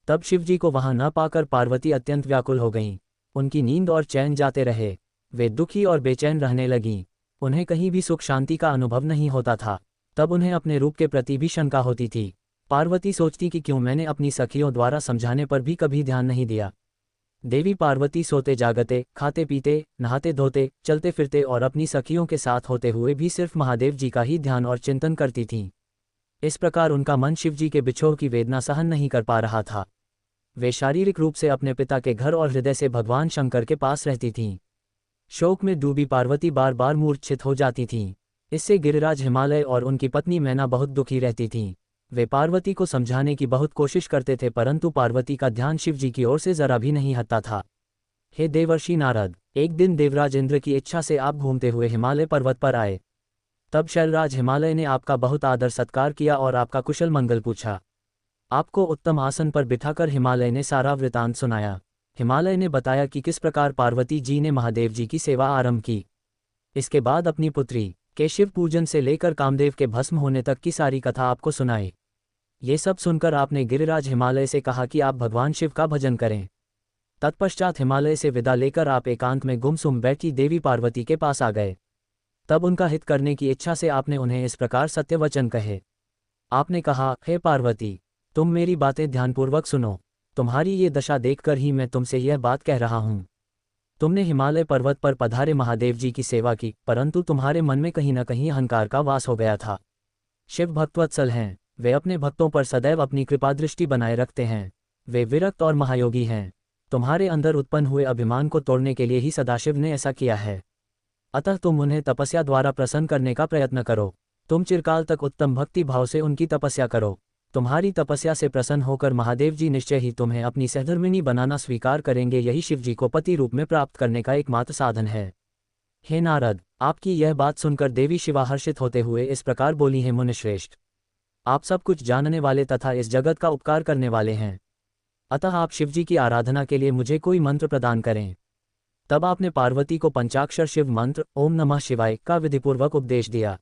तब शिवजी को वहां न पाकर पार्वती अत्यंत व्याकुल हो गईं। उनकी नींद और चैन जाते रहे। वे दुखी और बेचैन रहने लगीं। उन्हें कहीं भी सुख शांति का अनुभव नहीं होता था। तब उन्हें अपने रूप के प्रति भी शंका होती थी। पार्वती सोचती कि क्यों मैंने अपनी सखियों द्वारा समझाने पर भी कभी ध्यान नहीं दिया। देवी पार्वती सोते जागते, खाते पीते, नहाते धोते, चलते फिरते और अपनी सखियों के साथ होते हुए भी सिर्फ महादेव जी का ही ध्यान और चिंतन करती थीं। इस प्रकार उनका मन शिवजी के बिछोह की वेदना सहन नहीं कर पा रहा था। वे शारीरिक रूप से अपने पिता के घर और हृदय से भगवान शंकर के पास रहती थीं। शोक में डूबी पार्वती बार बार मूर्छित हो जाती थीं। इससे गिरिराज, हिमालय और उनकी पत्नी मैना बहुत दुखी रहती थीं। वे पार्वती को समझाने की बहुत कोशिश करते थे, परंतु पार्वती का ध्यान शिवजी की ओर से जरा भी नहीं हटता था। हे देवर्षि नारद, एक दिन देवराज इंद्र की इच्छा से आप घूमते हुए हिमालय पर्वत पर आए। तब शैलराज हिमालय ने आपका बहुत आदर सत्कार किया और आपका कुशल मंगल पूछा। आपको उत्तम आसन पर बिठाकर हिमालय ने सारा वृतांत सुनाया। हिमालय ने बताया कि किस प्रकार पार्वती जी ने महादेव जी की सेवा आरंभ की। इसके बाद अपनी पुत्री के शिव पूजन से लेकर कामदेव के भस्म होने तक की सारी कथा आपको सुनाई। ये सब सुनकर आपने गिरिराज हिमालय से कहा कि आप भगवान शिव का भजन करें। तत्पश्चात हिमालय से विदा लेकर आप एकांत में गुमसुम बैठी देवी पार्वती के पास आ गए। तब उनका हित करने की इच्छा से आपने उन्हें इस प्रकार सत्य वचन कहे। आपने कहा, हे पार्वती, तुम मेरी बातें ध्यानपूर्वक सुनो। तुम्हारी ये दशा देखकर ही मैं तुमसे यह बात कह रहा हूँ। तुमने हिमालय पर्वत पर पधारे महादेव जी की सेवा की, परंतु तुम्हारे मन में कहीं न कहीं अहंकार का वास हो गया था। शिव भक्तवत्सल हैं। वे अपने भक्तों पर सदैव अपनी कृपा दृष्टि बनाए रखते हैं। वे विरक्त और महायोगी हैं। तुम्हारे अंदर उत्पन्न हुए अभिमान को तोड़ने के लिए ही सदाशिव ने ऐसा किया है। अतः तुम उन्हें तपस्या द्वारा प्रसन्न करने का प्रयत्न करो। तुम चिरकाल तक उत्तम भक्ति भाव से उनकी तपस्या करो। तुम्हारी तपस्या से प्रसन्न होकर महादेव जी निश्चय ही तुम्हें अपनी सहधर्मिणी बनाना स्वीकार करेंगे। यही शिवजी को पति रूप में प्राप्त करने का एकमात्र साधन है। हे नारद, आपकी यह बात सुनकर देवी शिवा हर्षित होते हुए इस प्रकार बोली हैं, मुनिश्रेष्ठ, आप सब कुछ जानने वाले तथा इस जगत का उपकार करने वाले हैं, अतः आप शिवजी की आराधना के लिए मुझे कोई मंत्र प्रदान करें। तब आपने पार्वती को पंचाक्षर शिव मंत्र ओम नमः शिवाय का विधिपूर्वक उपदेश दिया।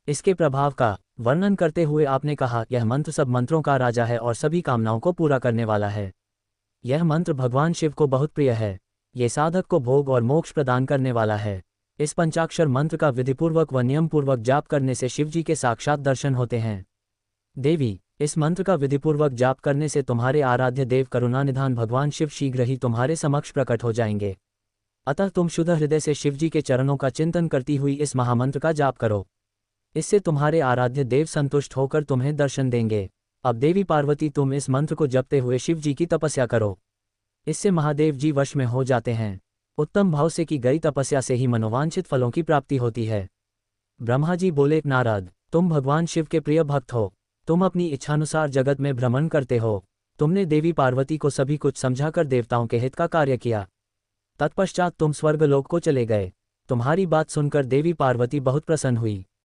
इसके प्रभाव का वर्णन करते हुए आपने कहा, यह मंत्र सब मंत्रों का राजा है और सभी कामनाओं को पूरा करने वाला है। यह मंत्र भगवान शिव को बहुत प्रिय है। ये साधक को भोग और मोक्ष प्रदान करने वाला है। इस पंचाक्षर मंत्र का विधिपूर्वक व नियमपूर्वक जाप करने से शिवजी के साक्षात दर्शन होते हैं। देवी, इस मंत्र का विधिपूर्वक जाप करने से तुम्हारे आराध्य देव करुणानिधान भगवान शिव शीघ्र ही तुम्हारे समक्ष प्रकट हो जाएंगे। अतः तुम शुद्ध हृदय से शिवजी के चरणों का चिंतन करती हुई इस महामंत्र का जाप करो। इससे तुम्हारे आराध्य देव संतुष्ट होकर तुम्हें दर्शन देंगे। अब देवी पार्वती, तुम इस मंत्र को जपते हुए शिवजी की तपस्या करो। इससे महादेव जी वश में हो जाते हैं। उत्तम भाव से की गई तपस्या से ही मनोवांछित फलों की प्राप्ति होती है। ब्रह्मा जी बोले, नारद, तुम भगवान शिव के प्रिय भक्त हो। तुम अपनी इच्छानुसार जगत में भ्रमण करते हो। तुमने देवी पार्वती को सभी कुछ समझाकर देवताओं के हित का कार्य किया। तत्पश्चात तुम स्वर्गलोक को चले गए। तुम्हारी बात सुनकर देवी पार्वती बहुत प्रसन्न हुई।